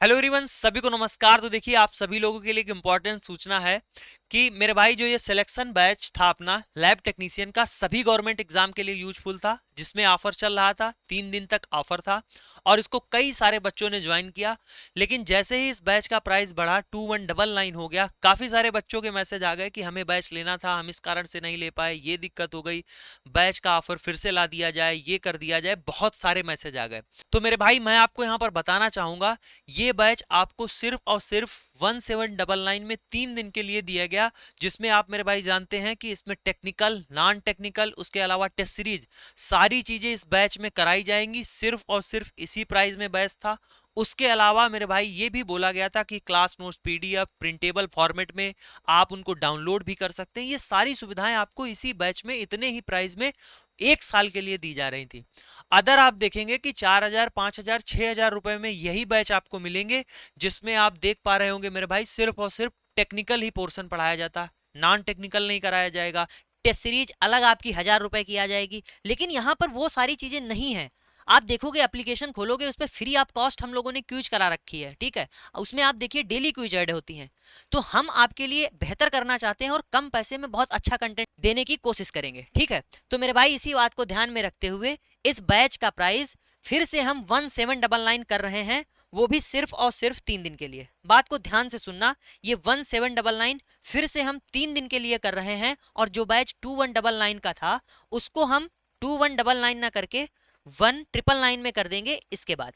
Hello everyone, सभी को नमस्कार। तो देखिए, आप सभी लोगों के लिए एक इंपॉर्टेंट सूचना है कि मेरे भाई जो ये सिलेक्शन बैच था अपना लैब टेक्नीशियन का, सभी गवर्नमेंट एग्जाम के लिए यूजफुल था, जिसमें ऑफर चल रहा था। 3 दिन तक ऑफर था और इसको कई सारे बच्चों ने ज्वाइन किया। लेकिन जैसे ही इस बैच का प्राइस बढ़ा 2199 हो गया, काफी सारे बच्चों के मैसेज आ गए कि हमें बैच लेना था, हम इस कारण से नहीं ले पाए, ये दिक्कत हो गई, बैच का ऑफर फिर से ला दिया जाए, ये कर दिया जाए। बहुत सारे मैसेज आ गए। तो मेरे भाई, मैं आपको यहाँ पर बताना चाहूंगा, ये बैच आपको सिर्फ और सिर्फ 1799 में 3 दिन के लिए दिया गया, जिसमें आप मेरे भाई जानते हैं कि इसमें टेक्निकल, नॉन टेक्निकल, उसके अलावा टेस्ट सीरीज, सारी चीजें इस बैच में कराई जाएंगी। सिर्फ और सिर्फ इसी प्राइस में बैच था। उसके अलावा मेरे भाई ये भी बोला गया था कि class notes PDF printable format में आप उनको डाउनलोड भी कर सकते हैं। ये सारी सुविधाएं आपको इसी बैच में इतने ही प्राइस में 1 साल के लिए दी जा रही थी। अदर आप देखेंगे कि 4000, 5000, 6000 रुपए में यही बैच आपको मिलेंगे, जिसमें आप देख पा रहे होंगे मेरे भाई सिर्फ और सिर्फ टेक्निकल ही पोर्शन पढ़ाया जाता, नॉन टेक्निकल नहीं कराया जाएगा। टेस्ट सीरीज अलग आपकी 1000 रुपए की आ जाएगी। लेकिन यहाँ पर वो सारी चीजें नहीं है। आप देखोगे, एप्लीकेशन खोलोगे, उस पर फ्री ऑफ कॉस्ट हम लोगों ने क्यूज करा रखी है, ठीक है। उसमें आप देखिए डेली क्यूज ऐड होती हैं। तो हम आपके लिए बेहतर करना चाहते हैं और कम पैसे में बहुत अच्छा कंटेंट देने की कोशिश करेंगे, ठीक है। तो मेरे भाई, इसी बात को ध्यान में रखते हुए इस बैच का प्राइस फिर से हम 1799 कर रहे हैं, वो भी सिर्फ और सिर्फ 3 दिन के लिए। बात को ध्यान से सुनना, ये 1799 फिर से हम 3 दिन के लिए कर रहे हैं। और जो बैच 2199 का था, उसको हम 2199 ना करके 1999 में कर देंगे। इसके बाद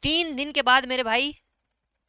3 दिन के बाद मेरे भाई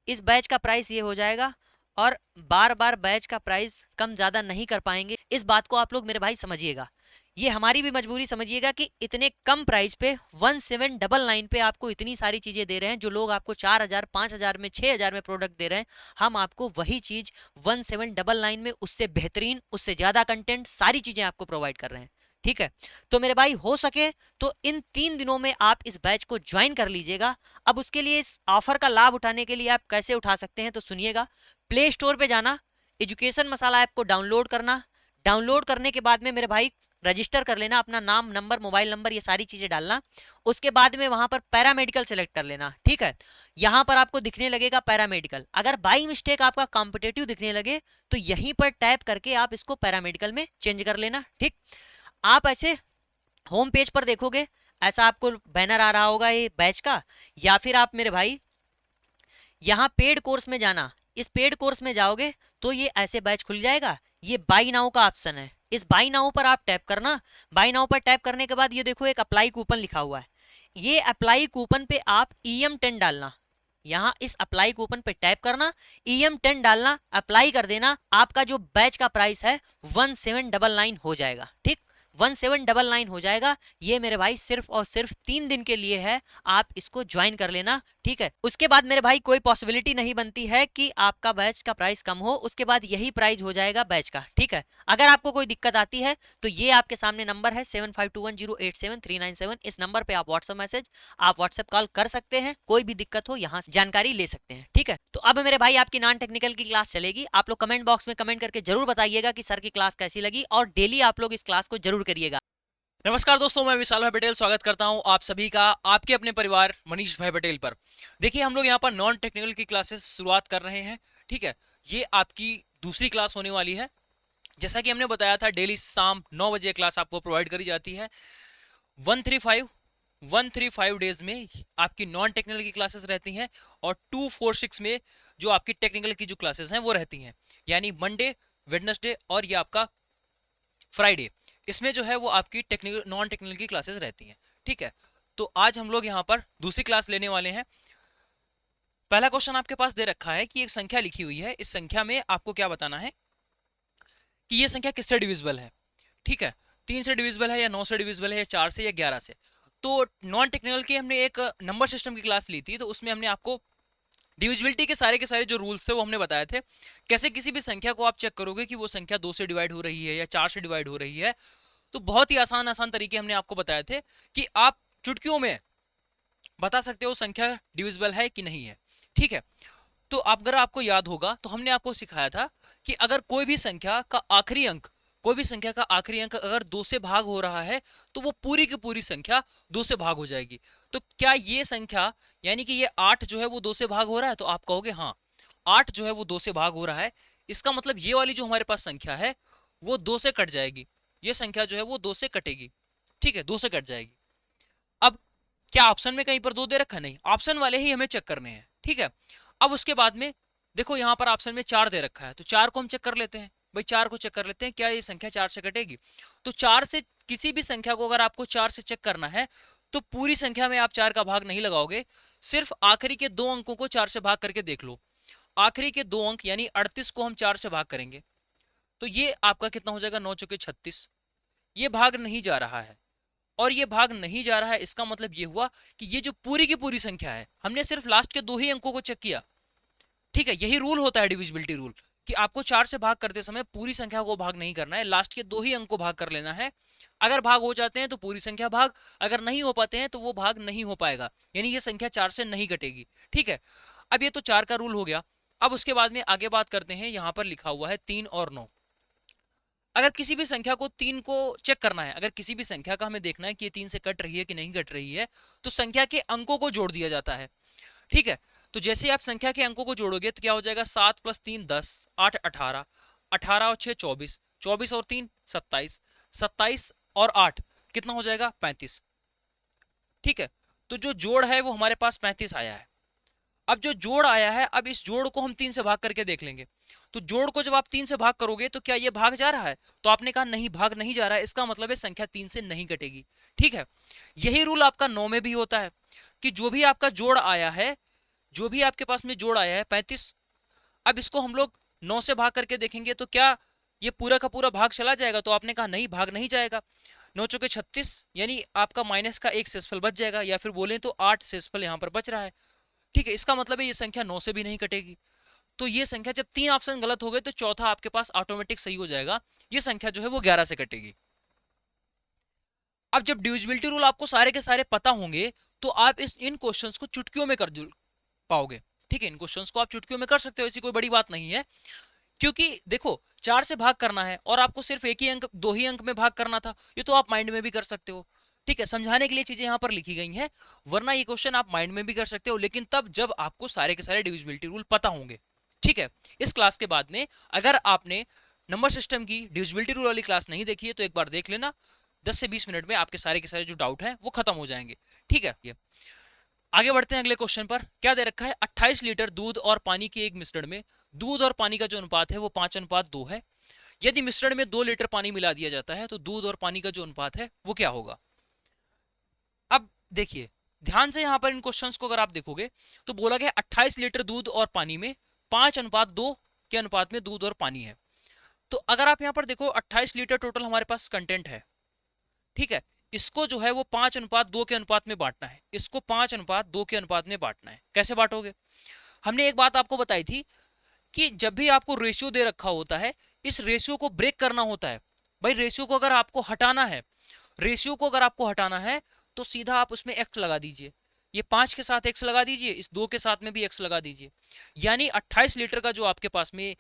इस बैच का प्राइस ये हो जाएगा। और बार बार बैच का प्राइस कम ज्यादा नहीं कर पाएंगे, इस बात को आप लोग मेरे भाई समझिएगा। ये हमारी भी मजबूरी समझिएगा कि इतने कम प्राइस पे 1799 पे आपको इतनी सारी चीजें दे रहे हैं। जो लोग आपको 4000, 5000 में, 6000 में प्रोडक्ट दे रहे हैं, हम आपको वही चीज 1799 में, उससे बेहतरीन, उससे ज्यादा कंटेंट, सारी चीजें आपको प्रोवाइड कर रहे हैं, ठीक है। तो मेरे भाई, हो सके तो इन 3 दिनों में आप इस बैच को ज्वाइन कर लीजिएगा। अब उसके लिए, इस ऑफर का लाभ उठाने के लिए आप कैसे उठा सकते हैं, तो सुनिएगा। प्ले स्टोर पे जाना, एजुकेशन मसाला ऐप को डाउनलोड करना। डाउनलोड करने के बाद में मेरे भाई रजिस्टर कर लेना, अपना नाम, नंबर, मोबाइल नंबर, ये सारी चीजें डालना। उसके बाद में वहां पर पैरामेडिकल सेलेक्ट कर लेना, ठीक है। यहां पर आपको दिखने लगेगा पैरामेडिकल। अगर बाई मिस्टेक आपका कॉम्पिटेटिव दिखने लगे तो यहीं पर टैप करके आप इसको पैरामेडिकल में चेंज कर लेना, ठीक। आप ऐसे होम पेज पर देखोगे, ऐसा आपको बैनर आ रहा होगा ये बैच का। या फिर आप मेरे भाई यहाँ पेड कोर्स में जाना। इस पेड कोर्स में जाओगे तो ये ऐसे बैच खुल जाएगा। ये बाई नाउ का ऑप्शन है, इस बाई नाउ पर आप टैप करना। बाई नाउ पर टैप करने के बाद ये देखो, एक अप्लाई कूपन लिखा हुआ है। ये अप्लाई कूपन पे आप EM10 डालना। यहाँ इस अप्लाई कूपन पे टैप करना, EM10 डालना, अप्लाई कर देना। आपका जो बैच का प्राइस है 1799 हो जाएगा, ठीक। 1799 हो जाएगा। ये मेरे भाई सिर्फ और सिर्फ 3 दिन के लिए है, आप इसको ज्वाइन कर लेना, ठीक है। उसके बाद मेरे भाई कोई पॉसिबिलिटी नहीं बनती है कि आपका बैच का प्राइस कम हो। उसके बाद यही प्राइस हो जाएगा बैच का, ठीक है। अगर आपको कोई दिक्कत आती है तो ये आपके सामने नंबर है 7521087397। इस नंबर पे आप व्हाट्सएप मैसेज, आप व्हाट्सएप कॉल कर सकते हैं। कोई भी दिक्कत हो यहाँ से जानकारी ले सकते हैं, ठीक है। तो अब मेरे भाई आपकी नॉन टेक्निकल की क्लास चलेगी। आप लोग कमेंट बॉक्स में कमेंट करके जरूर बताइएगा कि सर की क्लास कैसी लगी, और डेली आप लोग इस क्लास को जरूर करिएगा। नमस्कार दोस्तों, मैं विशाल भाई पटेल स्वागत करता हूं आप सभी का आपके अपने परिवार मनीष भाई पटेल पर। देखिए, हम लोग यहां पर नॉन टेक्निकल की क्लासेस शुरुआत कर रहे हैं, ठीक है। ये आपकी दूसरी क्लास होने वाली है। जैसा कि हमने बताया था, डेली शाम 9 बजे क्लास आपको प्रोवाइड करी जाती है। 135 डेज में आपकी नॉन टेक्निकल की क्लासेस रहती हैं, और 246 में जो आपकी टेक्निकल की जो क्लासेस हैं वो रहती हैं। यानी मंडे, वेडनेसडे और ये आपका फ्राइडे, इसमें जो है वो आपकी टेक्निकल, नॉन टेक्निकल की क्लासेस रहती हैं, ठीक है। तो आज हम लोग यहाँ पर दूसरी क्लास लेने वाले हैं। पहला क्वेश्चन आपके पास दे रखा है कि एक संख्या लिखी हुई है, इस संख्या में आपको क्या बताना है कि ये संख्या किससे डिविजिबल है, ठीक है। 3 से डिविजिबल है, या 9 से डिविजिबल है, या 4 से, या 11 से। तो नॉन टेक्निकल की हमने एक नंबर सिस्टम की क्लास ली थी, तो उसमें हमने आपको डिविजिबिलिटी के सारे जो रूल्स थे वो हमने बताए थे। कैसे किसी भी संख्या को आप चेक करोगे कि वो संख्या 2 से डिवाइड हो रही है या 4 से डिवाइड हो रही है। तो बहुत ही आसान आसान तरीके हमने आपको बताए थे कि आप चुटकियों में बता सकते हो संख्या डिविजिबल है कि नहीं है, ठीक है। तो अगर आपको याद होगा तो हमने आपको सिखाया था कि अगर कोई भी संख्या का आखिरी अंक, अगर 2 से भाग हो रहा है तो वो पूरी की पूरी संख्या 2 से भाग हो जाएगी। तो क्या ये संख्या यानी कि ये 8 जो है वो 2 से भाग हो रहा है? तो आप कहोगे हाँ 8 जो है वो 2 से भाग हो रहा है। इसका मतलब ये वाली जो हमारे पास संख्या है वो 2 से कट जाएगी, ये संख्या जो है वो 2 से कटेगी, ठीक है, 2 से कट जाएगी। अब क्या ऑप्शन में कहीं पर 2 दे रखा? नहीं, ऑप्शन वाले ही हमें चेक करने हैं, ठीक है। अब उसके बाद में देखो यहाँ पर ऑप्शन में 4 दे रखा है, तो 4 को हम चेक कर लेते हैं। भाई 4 को चेक कर लेते हैं, क्या ये संख्या 4 से कटेगी? तो 4 से किसी भी संख्या को अगर आपको 4 से चेक करना है तो पूरी संख्या में आप 4 का भाग नहीं लगाओगे, सिर्फ आखिरी के 2 अंकों को 4 से भाग करके देख लो। आखिरी के 2 अंक यानी 38 को हम 4 से भाग करेंगे तो ये आपका कितना हो जाएगा? 9 चौके 36। ये भाग नहीं जा रहा है, और ये भाग नहीं जा रहा है, इसका मतलब ये हुआ कि ये जो पूरी की पूरी संख्या है, हमने सिर्फ लास्ट के 2 ही अंकों को चेक किया, ठीक है। यही रूल होता है डिविजिबिलिटी रूल, कि आपको 4 से भाग करते समय पूरी संख्या को भाग नहीं करना है, लास्ट के 2 ही अंक को भाग कर लेना है। अगर भाग हो जाते हैं तो पूरी संख्या भाग, अगर नहीं हो पाते हैं तो वो भाग नहीं हो पाएगा, यानी ये संख्या 4 से नहीं कटेगी, ठीक है। अब ये तो 4 का रूल हो गया। अब उसके बाद में आगे बात करते हैं, यहाँ पर लिखा हुआ है 3 और 9। अगर किसी भी संख्या को 3 को चेक करना है, अगर किसी भी संख्या का हमें देखना है कि ये 3 से कट रही है कि नहीं कट रही है, तो संख्या के अंकों को जोड़ दिया जाता है, ठीक है। तो जैसे आप संख्या के अंकों को जोड़ोगे तो क्या हो जाएगा? 7 + 3 10, 8 18, 18 और 6 24, 24 और 3 27, 27 और 8 कितना हो जाएगा? 35, ठीक है। तो जो जोड़ है वो हमारे पास 35 आया है। अब जो जोड़ आया है, अब इस जोड़ को हम 3 से भाग करके देख लेंगे। तो जोड़ को जब आप 3 से भाग करोगे तो क्या ये भाग जा रहा है? तो आपने कहा नहीं, भाग नहीं जा रहा है, इसका मतलब है संख्या 3 से नहीं कटेगी, ठीक है। यही रूल आपका 9 में भी होता है कि जो भी आपका जोड़ आया है, जो भी आपके पास में जोड़ आया है 35, अब इसको हम लोग 9 से भाग करके देखेंगे तो क्या ये पूरा का पूरा भाग चला जाएगा? तो आपने कहा नहीं, भाग नहीं जाएगा। 9 चौके 36 यानी आपका माइनस का 1 शेषफल बच जाएगा, या फिर बोलें तो 8 शेषफल यहाँ पर बच रहा है, ठीक है। इसका मतलब है ये संख्या 9 से भी नहीं कटेगी। तो ये संख्या जब 3 ऑप्शन गलत हो गए तो चौथा आपके पास ऑटोमेटिक सही हो जाएगा, ये संख्या जो है वो 11 से कटेगी। अब जब डिविजिबिलिटी रूल आपको सारे के सारे पता होंगे तो आप इन क्वेश्चंस को चुटकियों में कर पाओगे, ठीक है। इन क्वेश्चंस को आप चुटकियों में कर सकते हो, ऐसी कोई बड़ी बात नहीं है। क्योंकि देखो 4 से भाग करना है और आपको सिर्फ एक ही अंक, 2 ही अंक में भाग करना था, ये तो आप माइंड में भी कर सकते हो, ठीक है। समझाने के लिए चीजें यहाँ पर लिखी गई हैं, वरना ये क्वेश्चन आप माइंड में भी कर सकते हो, लेकिन तब जब आपको सारे के सारे डिविजिबिलिटी रूल पता होंगे, ठीक है। इस क्लास के बाद में अगर आपने नंबर सिस्टम की डिविजिबिलिटी रूल वाली क्लास नहीं देखी है तो एक बार देख लेना, 10 से 20 मिनट में आपके सारे के सारे जो डाउट हैं वो खत्म हो जाएंगे, ठीक है। ये आगे बढ़ते हैं अगले क्वेश्चन पर। क्या दे रखा है? 28 लीटर दूध और पानी के एक मिश्रण में दूध और पानी का जो अनुपात है वो 5:2 है। यदि मिश्रण में 2 लीटर पानी मिला दिया जाता है तो दूध और पानी का जो अनुपात है वो क्या होगा? अब देखिए ध्यान से यहाँ पर इन क्वेश्चंस को अगर आप देखोगे तो बोला गया 28 लीटर दूध और पानी में 5:2 के अनुपात में दूध और पानी है। तो अगर आप यहाँ पर देखो 28 लीटर टोटल हमारे पास कंटेंट है, ठीक है। इसको जो है वो 5:2 के अनुपात में बांटना है, इसको 5:2 के अनुपात में बांटना है। कैसे बांटोगे? हमने एक बात आपको बताई थी कि जब भी आपको रेशियो दे रखा होता है, इस रेशियो को ब्रेक करना होता है। भाई रेशियो को अगर आपको हटाना है, रेशियो को अगर आपको हटाना है तो सीधा आप उसमें एक्स लगा दीजिए, ये 5 के साथ एक्स लगा दीजिए, इस 2 के साथ में भी एक्स लगा दीजिए। यानी 28 लीटर का जो आपके पास में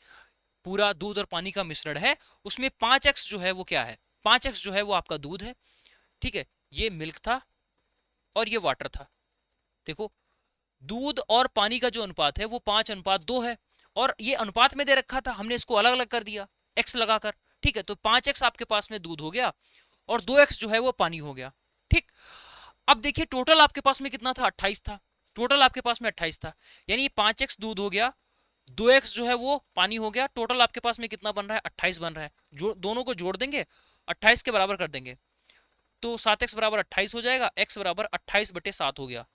पूरा दूध और पानी का मिश्रण है उसमें 5x जो है वो क्या है? 5x जो है वो आपका दूध है, ठीक है। ये मिल्क था और ये वाटर था। देखो दूध और पानी का जो अनुपात है वो 5:2 है, और ये अनुपात में दे रखा था, हमने इसको अलग अलग कर दिया x लगाकर, ठीक है। तो 5x आपके पास में दूध हो गया और 2x जो है वो पानी हो गया, ठीक। अब देखिए टोटल आपके पास में कितना था? 28 था, टोटल आपके पास में 28 था, यानी 5x दूध हो गया, 2x जो है वो पानी हो गया, टोटल आपके पास में कितना बन रहा है? 28 बन रहा है। जो दोनों को जोड़ देंगे 28 के बराबर कर देंगे तो 7x बराबर 28 हो जाएगा, x बराबर 28/7 हो गया,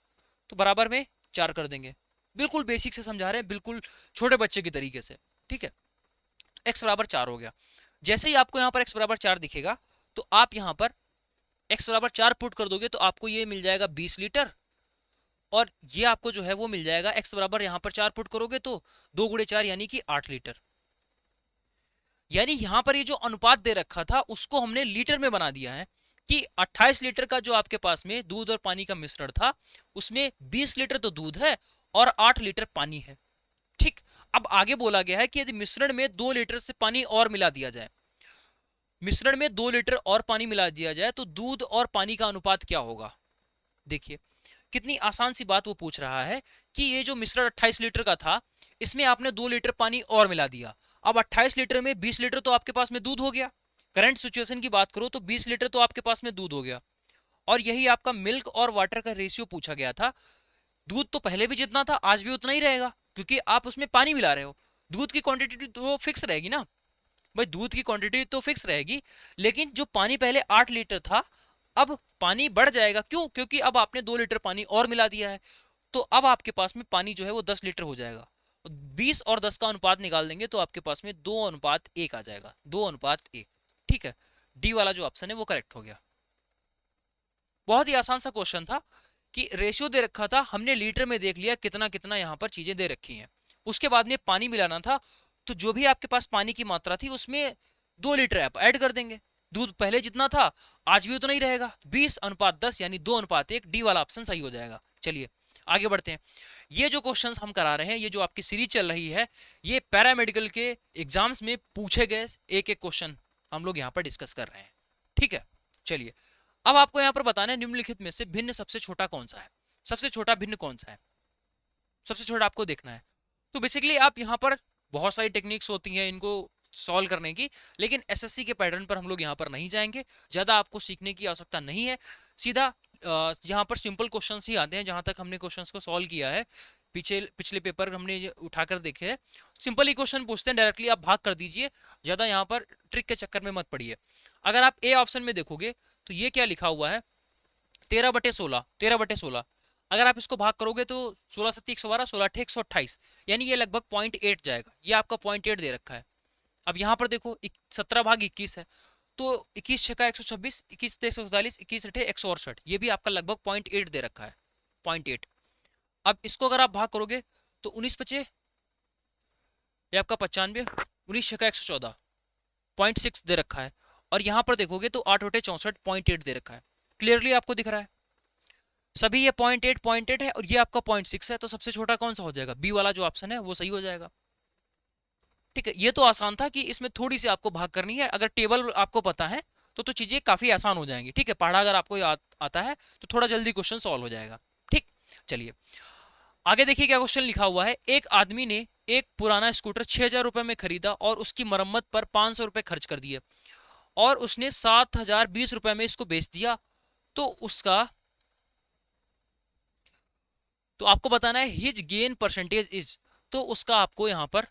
तो बराबर में 4 कर देंगे। बिल्कुल बेसिक से समझा रहे हैं, बिल्कुल छोटे बच्चे की तरीके से, ठीक है। तो x बराबर 4 हो गया। जैसे ही आपको यहाँ पर x बराबर 4 दिखेगा तो आप यहाँ पर x बराबर 4 पुट कर दोगे तो आपको ये मिल जाएगा 20 लीटर, और ये आपको जो है वो मिल जाएगा x बराबर यहाँ पर 4 पुट करोगे तो 2 × 4 यानी कि 8 लीटर। यानी यहाँ पर ये जो अनुपात दे रखा था उसको हमने लीटर में बना दिया है कि 28 लीटर का जो आपके पास में दूध और पानी का मिश्रण था उसमें 20 लीटर तो दूध है और 8 लीटर पानी है, ठीक। अब आगे बोला गया है कि यदि मिश्रण में 2 लीटर से पानी और मिला दिया जाए, मिश्रण में 2 लीटर और पानी मिला दिया जाए तो दूध और पानी का अनुपात क्या होगा? देखिए कितनी आसान सी बात वो पूछ रहा है कि ये जो मिश्रण 28 लीटर का था, इसमें आपने 2 लीटर पानी और मिला दिया। अब 28 लीटर में 20 लीटर तो आपके पास में दूध हो गया। करंट सिचुएशन की बात करो तो 20 लीटर तो आपके पास में दूध हो गया। और यही आपका मिल्क और वाटर का रेशियो पूछा गया था। दूध तो पहले भी जितना था आज भी उतना ही रहेगा, क्योंकि आप उसमें पानी मिला रहे हो। दूध की क्वांटिटी तो फिक्स रहेगी ना भाई, दूध की क्वांटिटी तो फिक्स रहेगी, लेकिन जो पानी पहले 8 लीटर था अब पानी बढ़ जाएगा। क्यों? क्योंकि अब आपने 2 लीटर पानी और मिला दिया है, तो अब आपके पास में पानी जो है वो 10 लीटर हो जाएगा। 20 और 10 का अनुपात निकाल देंगे तो आपके पास में 2:1 आ जाएगा, 2:1। ठीक है, डी वाला जो ऑप्शन है वो करेक्ट हो गया। बहुत ही आसान सा क्वेश्चन था कि रेशियो दे रखा था, हमने लीटर में देख लिया कितना कितना यहाँ पर चीजें दे रखी हैं। उसके बाद में पानी मिलाना था, तो जो भी आपके पास पानी की मात्रा थी उसमें 2 लीटर आप ऐड कर देंगे। दूध पहले जितना था आज भी उतना ही रहेगा, 20:10 यानी 2:1। डी वाला ऑप्शन सही हो जाएगा। चलिए आगे बढ़ते हैं। ये जो क्वेश्चंस हम करा रहे हैं, ये जो आपकी सीरीज चल रही है, ये पैरामेडिकल के एग्जाम्स में पूछे गए एक एक क्वेश्चन हम लोग यहाँ पर डिस्कस कर रहे हैं। ठीक है, चलिए अब आपको यहाँ पर बताना है निम्नलिखित में से भिन्न सबसे छोटा कौन सा है। सबसे छोटा भिन्न कौन सा है, सबसे छोटा आपको देखना है। तो बेसिकली आप यहाँ पर बहुत सारी टेक्निक्स होती हैं इनको सॉल्व करने की, लेकिन एसएससी के पैटर्न पर हम लोग यहाँ पर नहीं जाएंगे, ज़्यादा आपको सीखने की आवश्यकता नहीं है। सीधा यहाँ पर सिंपल क्वेश्चंस ही आते हैं। जहाँ तक हमने क्वेश्चंस को सॉल्व किया है, पिछले पेपर हमने उठाकर देखे हैं, सिंपल ही क्वेश्चन पूछते हैं, डायरेक्टली आप भाग कर दीजिए, ज़्यादा यहाँ पर ट्रिक के चक्कर में मत पड़िए। अगर आप ए ऑप्शन में देखोगे तो ये क्या लिखा हुआ है, 13/16, 13/16। अगर आप इसको भाग करोगे तो 16 × 7 = 112, 16 × 8 = 128, यानी ये लगभग 0.8 जाएगा। ये आपका 0.8 दे रखा है। अब यहाँ पर देखो 17/21 है, तो 21 × 6 = 126, 21 × 3 = 144, 21 × 8 = 168, ये भी आपका लगभग 0.8 दे रखा है, 0.8। अब इसको अगर आप भाग करोगे तो 19/5 ये आपका 95, 19 × 6 = 114, 0.6 दे रखा है। और यहाँ पर देखोगे तो 8 × 8 = 64, 0.8 दे रखा है। क्लियरली आपको दिख रहा है सभी ये 0.8 है और ये आपका 0.6 है, तो सबसे छोटा कौन सा हो जाएगा, बी वाला जो ऑप्शन है वो सही हो जाएगा। ठीक है, ये तो आसान था कि इसमें थोड़ी सी आपको भाग करनी है। अगर टेबल आपको पता है तो चीजें काफी आसान हो जाएंगी। ठीक है, पढ़ा अगर आपको आता है तो थोड़ा जल्दी क्वेश्चन सॉल्व हो जाएगा। ठीक, चलिए आगे देखिए क्या क्वेश्चन लिखा हुआ है। एक आदमी ने एक पुराना स्कूटर 6,000 रुपए में खरीदा और उसकी मरम्मत पर 500 रुपए खर्च कर दिए और उसने 7,020 रुपए में इसको बेच दिया, तो आपको बताना है हिज गेन परसेंटेज इज, तो उसका आपको यहां पर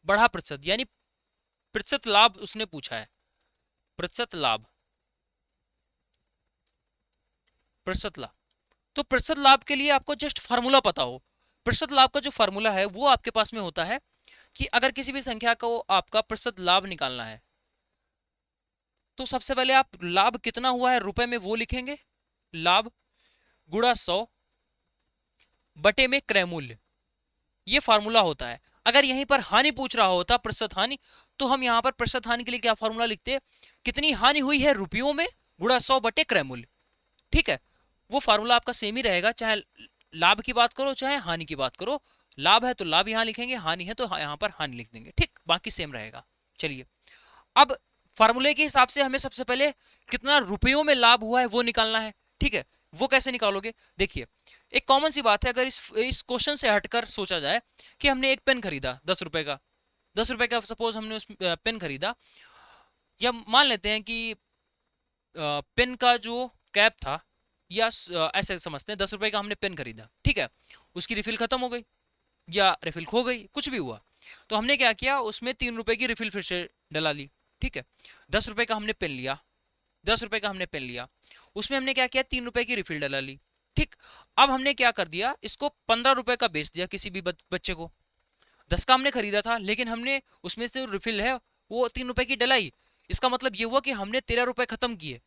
बढ़ा प्रतिशत यानी प्रतिशत लाभ उसने पूछा है। प्रतिशत लाभ, प्रतिशत लाभ, तो प्रतिशत लाभ के लिए आपको जस्ट फार्मूला पता हो। प्रतिशत लाभ का जो फार्मूला है वो आपके पास में होता है कि अगर किसी भी संख्या को आपका प्रतिशत लाभ निकालना है तो सबसे पहले आप लाभ कितना हुआ है रुपए में वो लिखेंगे, लाभ गुणा 100 बटे में क्रय मूल्य, ये फार्मूला होता है। अगर यहीं पर हानि पूछ रहा होता प्रतिशत हानि, तो हम यहाँ पर प्रतिशत हानि के लिए क्या फार्मूला लिखते, कितनी हानि हुई है रुपयों में गुणा 100 बटे क्रय मूल्य। ठीक है, वो फार्मूला आपका सेम ही रहेगा, चाहे लाभ की बात करो चाहे हानि की बात करो। लाभ है तो लाभ यहाँ लिखेंगे, हानि है तो यहाँ पर हानि लिख देंगे। ठीक, बाकी सेम रहेगा। चलिए अब फार्मूले के हिसाब से हमें सबसे पहले कितना रुपयों में लाभ हुआ है वो निकालना है। ठीक है, वो कैसे निकालोगे, देखिए एक कॉमन सी बात है। अगर इस क्वेश्चन से हटकर सोचा जाए कि हमने एक पेन खरीदा 10 रुपए का, 10 रुपए का सपोज हमने उस पेन खरीदा, या मान लेते हैं कि पेन का जो कैप था, या ऐसे समझते हैं 10 रुपए का हमने पेन खरीदा, ठीक है, उसकी रिफिल खत्म हो गई या रिफिल खो गई, कुछ भी हुआ, तो हमने क्या किया, उसमें 3 रुपए की रिफिल फिर से डला ली। ठीक है, 10 रुपए का हमने पेन लिया, 10 रुपए का हमने पेन लिया, उसमें हमने क्या किया, 3 रुपए की रिफिल डला ली। ठीक, अब हमने क्या कर दिया, इसको 15 रुपए का बेच दिया किसी भी बच्चे को। 10 का हमने खरीदा था, लेकिन हमने उसमें से रिफिल है वो 3 रुपए की डलाई। इसका मतलब ये हुआ कि हमने 13 रुपए खत्म किए।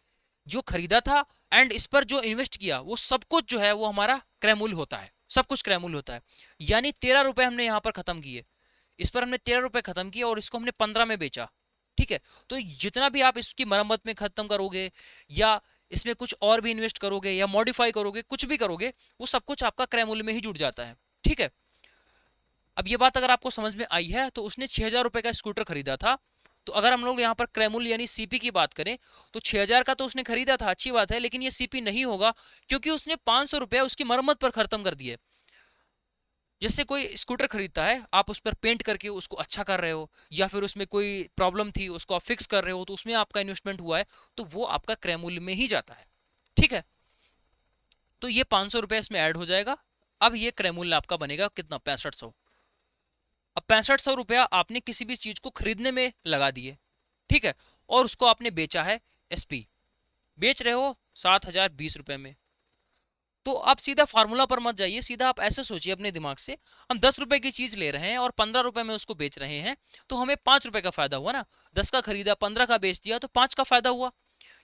जो खरीदा था एंड इस पर जो इन्वेस्ट किया वो सब कुछ जो है वो हमारा क्रय मूल्य होता है, सब कुछ क्रय मूल्य होता है। यानी 13 रुपए हमने यहाँ पर खत्म किए, इस पर हमने 13 रुपए खत्म किए और इसको हमने 15 में बेचा। ठीक है, तो जितना भी आप इसकी मरम्मत में खत्म करोगे या इसमें कुछ और भी इन्वेस्ट करोगे या मॉडिफाई करोगे, कुछ भी करोगे, वो सब कुछ आपका क्रय मूल्य में ही जुड़ जाता है। ठीक है, अब ये बात अगर आपको समझ में आई है, तो उसने 6,000 रुपए का स्कूटर खरीदा था, तो अगर हम लोग यहाँ पर क्रैमुल यानी सीपी की बात करें तो 6000 का तो उसने खरीदा था, अच्छी बात है, लेकिन ये सीपी नहीं होगा क्योंकि उसने 500 रुपया उसकी मरम्मत पर खत्म कर दिए। जैसे कोई स्कूटर खरीदता है, आप उस पर पेंट करके उसको अच्छा कर रहे हो, या फिर उसमें कोई प्रॉब्लम थी उसको आप फिक्स कर रहे हो, तो उसमें आपका इन्वेस्टमेंट हुआ है, तो वो आपका क्रय मूल्य में ही जाता है। ठीक है, तो ये 500 रुपये इसमें ऐड हो जाएगा। अब ये क्रय मूल्य आपका बनेगा कितना, 6500। अब 6500 रुपया आपने किसी भी चीज को खरीदने में लगा दिए, ठीक है, और उसको आपने बेचा है एसपी, बेच रहे हो 7020 रुपए में। तो आप सीधा फार्मूला पर मत जाइए, सीधा आप ऐसे सोचिए अपने दिमाग से, हम 10 रुपए की चीज ले रहे हैं और 15 रुपए में उसको बेच रहे हैं, तो हमें 5 रुपए का फायदा हुआ ना। 10 का खरीदा, 15 का बेच दिया, तो 5 का फायदा हुआ,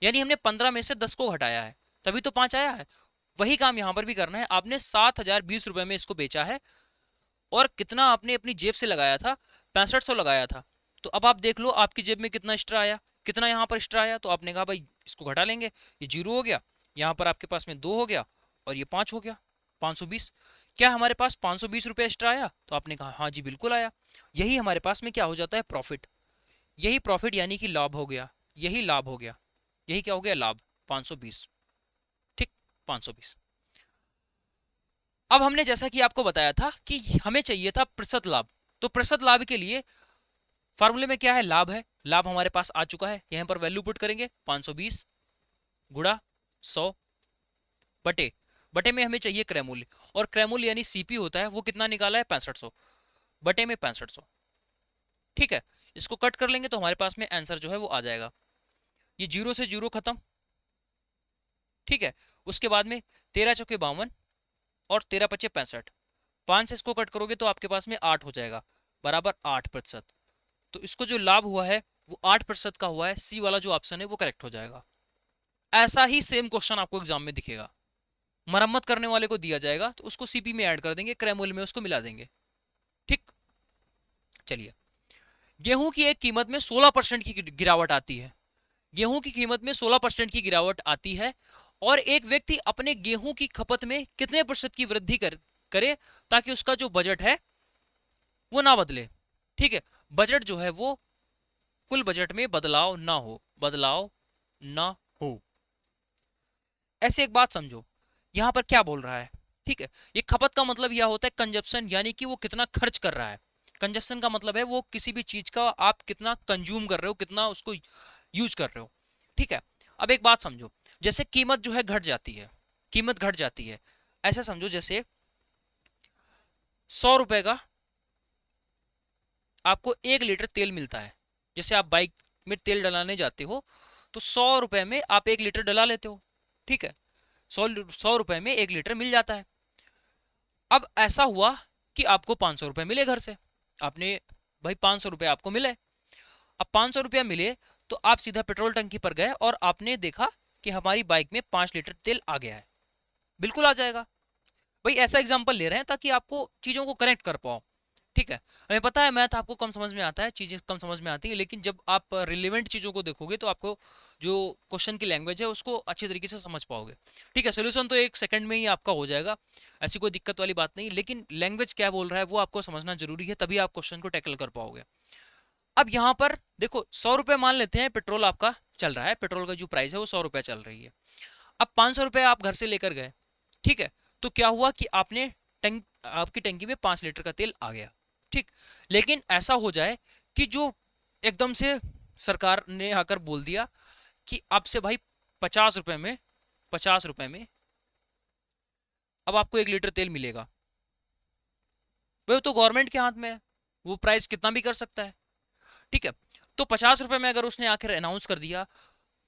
यानी हमने 15 में से 10 को घटाया है, तभी तो 5 आया है। वही काम यहां पर भी करना है। आपने 7020 रुपए में इसको बेचा है, और कितना आपने अपनी जेब से लगाया था, 6500 लगाया था। तो अब आप देख लो आपकी जेब में कितना एक्स्ट्रा आया, कितना यहाँ पर एक्स्ट्रा आया। तो आपने कहा भाई इसको घटा लेंगे, ये 0 हो गया, यहाँ पर आपके पास में 2 हो गया, और ये 5 हो गया, 520। क्या हमारे पास 520 रुपये एक्स्ट्रा आया? तो आपने कहा हाँ जी बिल्कुल आया। यही हमारे पास में क्या हो जाता है, प्रॉफिट। यही प्रॉफिट यानी कि लाभ हो गया, यही लाभ हो गया, यही क्या हो गया, लाभ, 520। ठीक, 520। अब हमने जैसा कि आपको बताया था कि हमें चाहिए था प्रतिशत लाभ, तो प्रतिशत लाभ के लिए फॉर्मूले में क्या है, लाभ है। लाभ हमारे पास आ चुका है, यहां पर वैल्यू पुट करेंगे, 520 गुणा 100 बटे, बटे में हमें चाहिए क्रय मूल्य, और क्रय मूल्य यानी सीपी होता है, वो कितना निकाला है, 6500 बटे में 6500। ठीक है, इसको कट कर लेंगे तो हमारे पास में आंसर जो है वो आ जाएगा। ये 0 से 0 खत्म। ठीक है, उसके बाद में 13 चौके 52 और 13 पचे 65, 5 से इसको कट करोगे तो आपके पास में 8 हो जाएगा, बराबर 8%। तो इसको जो लाभ हुआ है वो 8% का हुआ है, सी वाला जो ऑप्शन है वो करेक्ट हो जाएगा। ऐसा ही सेम क्वेश्चन आपको एग्जाम में दिखेगा, मरम्मत करने वाले को दिया जाएगा तो उसको सीपी में ऐड कर देंगे, क्रय मूल्य में उसको मिला देंगे। ठीक, चलिए, गेहूं की एक कीमत में 16% की गिरावट आती है, गेहूं की कीमत में 16% की गिरावट आती है, और एक व्यक्ति अपने गेहूं की खपत में कितने प्रतिशत की वृद्धि करे ताकि उसका जो बजट है वो ना बदले। ठीक है, बजट जो है वो कुल बजट में बदलाव ना हो, बदलाव ना हो। ऐसे एक बात समझो, यहां पर क्या बोल रहा है। ठीक है, ये खपत का मतलब यह होता है कंजप्शन, यानी कि वो कितना खर्च कर रहा है। कंजप्शन का मतलब है वो किसी भी चीज का आप कितना कंज्यूम कर रहे हो, कितना उसको यूज कर रहे हो। ठीक है, अब एक बात समझो, जैसे कीमत जो है घट जाती है, कीमत घट जाती है, ऐसा समझो जैसे 100 रुपए का आपको 1 लीटर तेल मिलता है। जैसे आप बाइक में तेल डलाने जाते हो तो 100 रुपए में आप 1 लीटर डला लेते हो। ठीक है, 100 रुपए में 1 लीटर मिल जाता है। अब ऐसा हुआ कि आपको 500 रुपए मिले घर से, आपने भाई 500 रुपए आपको मिले। अब 500 रुपया मिले तो आप सीधा पेट्रोल टंकी पर गए और आपने देखा कि हमारी बाइक में 5 लीटर तेल आ गया है। बिल्कुल आ जाएगा भाई, ऐसा एग्जांपल ले रहे हैं ताकि आपको चीजों को कनेक्ट कर पाओ। ठीक है, हमें पता है मैथ आपको कम समझ में आता है, चीजें कम समझ में आती है, लेकिन जब आप रिलेवेंट चीजों को देखोगे तो आपको जो क्वेश्चन की लैंग्वेज है उसको अच्छी तरीके से समझ पाओगे। ठीक है, सोल्यूशन तो 1 सेकंड में ही आपका हो जाएगा, ऐसी कोई दिक्कत वाली बात नहीं, लेकिन लैंग्वेज क्या बोल रहा है वो आपको समझना जरूरी है, तभी आप क्वेश्चन को टैकल कर पाओगे। अब यहाँ पर देखो 100 रुपये मान लेते हैं पेट्रोल आपका चल रहा है, पेट्रोल का जो प्राइस है वो 100 रुपये चल रही है। अब 500 रुपये आप घर से लेकर गए, ठीक है, तो क्या हुआ कि आपने आपकी टंकी में 5 लीटर का तेल आ गया। ठीक, लेकिन ऐसा हो जाए कि जो एकदम से सरकार ने आकर बोल दिया कि आपसे भाई 50 रुपए में, 50 रुपए में अब आपको 1 लीटर तेल मिलेगा। भाई तो गवर्नमेंट के हाथ में है, वो प्राइस कितना भी कर सकता है। ठीक है, तो 50 रुपए में अगर उसने आखिर अनाउंस कर दिया,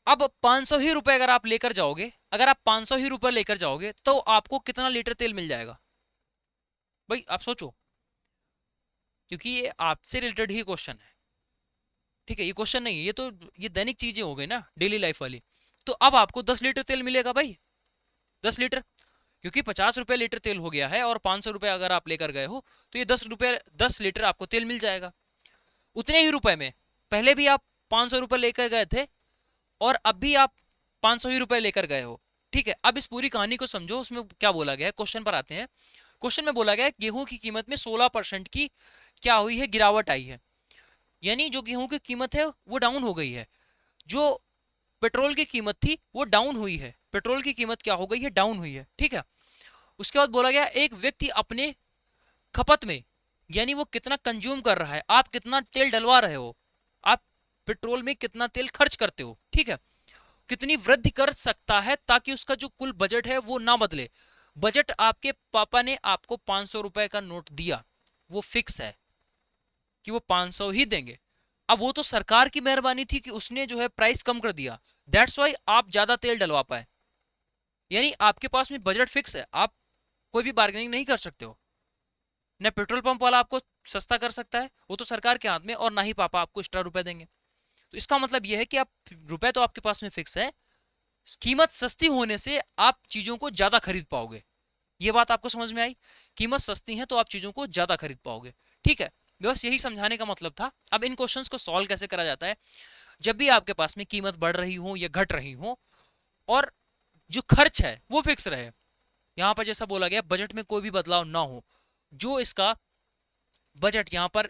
अब 500 ही रुपए अगर आप लेकर जाओगे, अगर आप 500 ही रुपए लेकर जाओगे तो आपको कितना लीटर तेल मिल जाएगा भाई, आप सोचो, क्योंकि ये आपसे रिलेटेड ही क्वेश्चन है। ठीक है, ये क्वेश्चन नहीं है, ये तो ये दैनिक चीजें हो गई ना, डेली लाइफ वाली। तो अब आपको 10 लीटर तेल मिलेगा भाई, 10 लीटर, क्योंकि 50 रुपए लीटर तेल हो गया है और 500 रुपए अगर आप लेकर गए हो तो ये 10 लीटर आपको तेल मिल जाएगा उतने ही रुपए में। पहले भी आप 500 रुपए लेकर गए थे और अब भी आप 500 ही रुपए लेकर गए हो। ठीक है, अब इस पूरी कहानी को समझो, उसमें क्या बोला गया है, क्वेश्चन पर आते हैं। क्वेश्चन में बोला गया है गेहूं की कीमत में 16% की क्या हुई है, गिरावट आई है। यानी जो गेहूं की कीमत है वो डाउन हो गई है, जो पेट्रोल की कीमत थी वो डाउन हुई है, पेट्रोल की कीमत क्या हो गई है, डाउन हुई है, ठीक है। उसके बाद बोला गया एक व्यक्ति अपने खपत में, यानी वो कितना कंज्यूम कर रहा है, आप कितना तेल डलवा रहे हो, आप पेट्रोल में कितना तेल खर्च करते हो, ठीक है, कितनी वृद्धि कर सकता है ताकि उसका जो कुल बजट है वो ना बदले। बजट आपके पापा ने आपको 500 रुपए का नोट दिया, वो फिक्स है कि वो 500 ही देंगे। अब वो तो सरकार की मेहरबानी थी कि उसने जो है प्राइस कम कर दिया, दैट्स वाई आप ज्यादा तेल डलवा पाए। यानी आपके पास में बजट फिक्स है, आप कोई भी बार्गेनिंग नहीं कर सकते हो, न पेट्रोल पंप वाला आपको सस्ता कर सकता है, वो तो सरकार के हाथ में, और ना ही पापा आपको एक्स्ट्रा रुपए देंगे। तो इसका मतलब यह है कि आप रुपए तो आपके पास में फिक्स है, कीमत सस्ती होने से आप चीजों को ज्यादा खरीद पाओगे। ये बात आपको समझ में आई, कीमत सस्ती है तो आप चीजों को ज्यादा खरीद पाओगे, ठीक है। बस यही समझाने का मतलब था। अब इन क्वेश्चंस को सॉल्व कैसे करा जाता है, जब भी आपके पास में कीमत बढ़ रही हो या घट रही हो और जो खर्च है वो फिक्स रहे, यहां पर जैसा बोला गया बजट में कोई भी बदलाव ना हो, जो इसका बजट, यहां पर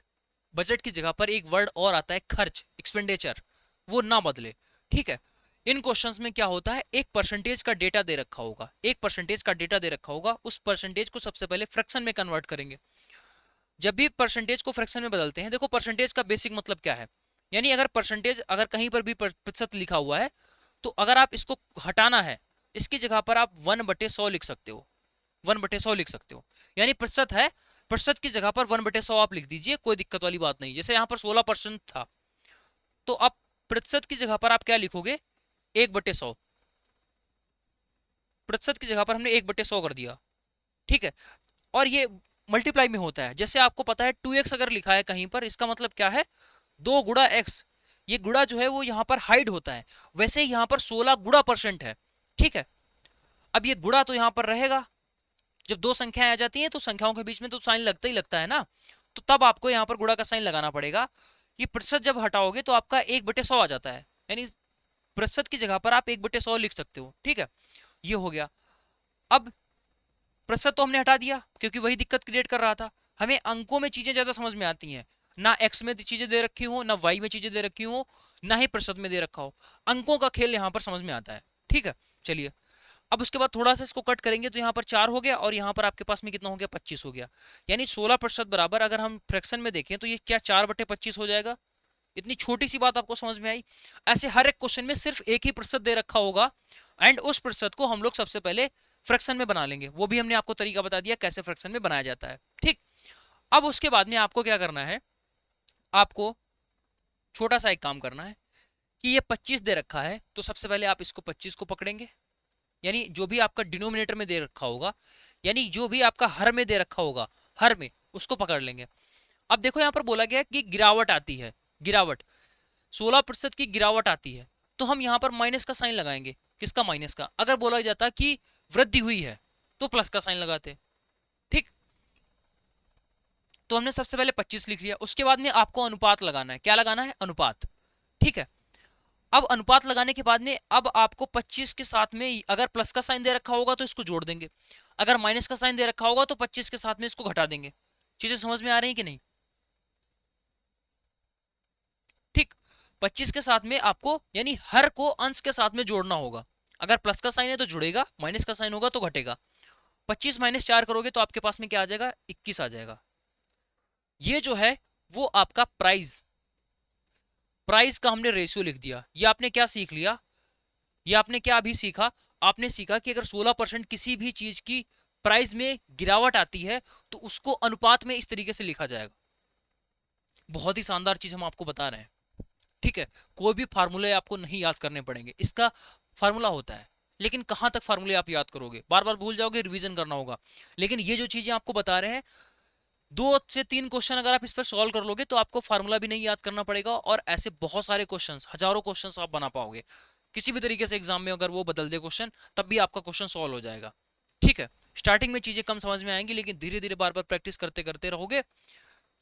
बजट की जगह पर एक वर्ड और आता है खर्च, एक्सपेंडिचर, वो ना बदले, ठीक है। इन क्वेश्चंस में क्या होता है, एक परसेंटेज का डेटा दे रखा होगा, एक परसेंटेज का डेटा दे रखा होगा, उस परसेंटेज को सबसे पहले फ्रैक्शन में कन्वर्ट करेंगे। जब भी परसेंटेज को फ्रैक्शन में बदलते हैं, देखो परसेंटेज का बेसिक मतलब क्या है, यानी अगर परसेंटेज अगर कहीं पर भी प्रतिशत लिखा हुआ है तो अगर आप इसको हटाना है, इसकी जगह पर आप 1/100 लिख सकते हो, 1/100 लिख सकते हो, यानी प्रतिशत है, प्रतिशत की जगह पर 1/100 आप लिख दीजिए, कोई दिक्कत वाली बात नहीं। जैसे यहाँ पर 16% था, तो आप प्रतिशत की जगह पर आप क्या लिखोगे, 1/100, प्रतिशत की जगह पर हमने 1/100 कर दिया, ठीक है। और ये मल्टीप्लाई में होता है, जैसे आपको पता है 2x अगर लिखा है कहीं पर, इसका मतलब क्या है, 2 गुणा x, ये गुणा जो है वो यहाँ पर हाइड होता है, वैसे ही यहाँ पर 16 गुणा % है, ठीक है। अब ये गुणा तो यहाँ पर रहेगा, जब दो संख्याएं आ जाती हैं तो संख्याओं के बीच में तो साइन लगता ही लगता है ना, तो तब आपको यहाँ पर गुणा का साइन लगाना पड़ेगा। ये प्रतिशत जब हटाओगे तो आपका 1/100 आ जाता है, यानी प्रतिशत की जगह पर आप 1/100 लिख सकते हो, ठीक है। ये हो गया। अब प्रतिशत तो हमने हटा दिया क्योंकि वही दिक्कत क्रिएट कर रहा था। हमें अंकों में चीजें ज्यादा समझ में आती हैं, ना एक्स में चीजें दे रखी हो, ना वाई में चीजें दे रखी हो, ना ही प्रतिशत में दे रखा हो, अंकों का खेल यहाँ पर समझ में आता है, ठीक है। चलिए अब उसके बाद थोड़ा सा इसको कट करेंगे तो यहाँ पर 4 हो गया और यहाँ पर आपके पास में कितना हो गया, 25 हो गया, यानी 16% बराबर, अगर हम फ्रैक्शन में देखें तो ये क्या 4/25 हो जाएगा। इतनी छोटी सी बात आपको समझ में आई। ऐसे हर एक क्वेश्चन में सिर्फ एक ही प्रतिशत दे रखा होगा एंड उस प्रतिशत को हम लोग सबसे पहले फ्रैक्शन में बना लेंगे, वो भी हमने आपको तरीका बता दिया कैसे फ्रैक्शन में बनाया जाता है, ठीक। अब उसके बाद में आपको क्या करना है, आपको छोटा सा एक काम करना है कि ये 25 दे रखा है, तो सबसे पहले आप इसको 25 को पकड़ेंगे, यानी जो भी आपका डिनोमिनेटर में दे रखा होगा, यानी जो भी आपका हर में दे रखा होगा, हर में उसको पकड़ लेंगे। अब देखो यहाँ पर बोला गया कि गिरावट आती है, गिरावट 16% की गिरावट आती है, तो हम यहाँ पर माइनस का साइन लगाएंगे। किसका, माइनस का। अगर बोला जाता कि वृद्धि हुई है तो प्लस का साइन लगाते, ठीक। तो हमने सबसे पहले 25 लिख लिया, उसके बाद में आपको अनुपात लगाना है। क्या लगाना है, अनुपात, ठीक है। अब अनुपात लगाने के बाद में अब आपको 25 के साथ में अगर प्लस का साइन दे रखा होगा तो इसको जोड़ देंगे, अगर माइनस का साइन दे रखा होगा तो 25 के साथ में इसको घटा देंगे। चीजें समझ में आ रही है कि नहीं, ठीक। 25 के साथ में आपको यानी हर को अंश के साथ में जोड़ना होगा, अगर प्लस का साइन है तो जुड़ेगा, माइनस का साइन होगा तो घटेगा। 25 - 4 करोगे तो आपके पास में क्या आ जाएगा, 21 आ जाएगा। ये जो है वो आपका प्राइस, प्राइस का हमने रेशियो लिख दिया। ये आपने क्या सीख लिया, ये आपने क्या अभी सीखा, आपने सीखा कि अगर 16% किसी भी चीज की प्राइस में गिरावट आती है तो उसको अनुपात में इस तरीके से लिखा जाएगा। बहुत ही शानदार चीज हम आपको बता रहे हैं, ठीक है। कोई भी फार्मूले आपको नहीं याद करने पड़ेंगे, इसका फार्मूला होता है, लेकिन कहां तक फार्मूले आप याद करोगे, बार बार भूल जाओगे, रिवीजन करना होगा। लेकिन ये जो चीजें आपको बता रहे हैं, 2 से 3 क्वेश्चन अगर आप इस पर सॉल्व कर लोगे तो आपको फार्मूला भी नहीं याद करना पड़ेगा, और ऐसे बहुत सारे क्वेश्चंस, हजारों क्वेश्चंस आप बना पाओगे किसी भी तरीके से एग्जाम में। अगर वो बदल दे क्वेश्चन तब भी आपका क्वेश्चन सॉल्व हो जाएगा, ठीक है। स्टार्टिंग में चीजें कम समझ में आएंगी, लेकिन धीरे धीरे बार बार प्रैक्टिस करते करते रहोगे,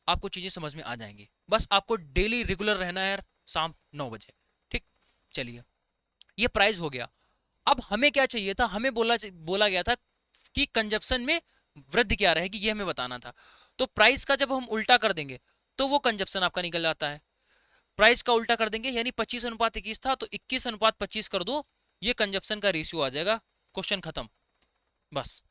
आपको चीजें समझ में आ जाएंगी। बस आपको डेली रेगुलर रहना है शाम 9 बजे, ठीक। चलिए ये प्राइस हो गया। अब हमें क्या चाहिए था, हमें बोला गया था कि कंजप्शन में वृद्धि क्या रहेगी, ये हमें बताना था। तो प्राइस का जब हम उल्टा कर देंगे तो वो कंजप्शन आपका निकल जाता है। प्राइस का उल्टा कर देंगे, यानी 25:21 था तो 21:25 कर दो, ये कंजप्शन का रेशियो आ जाएगा, क्वेश्चन खत्म। बस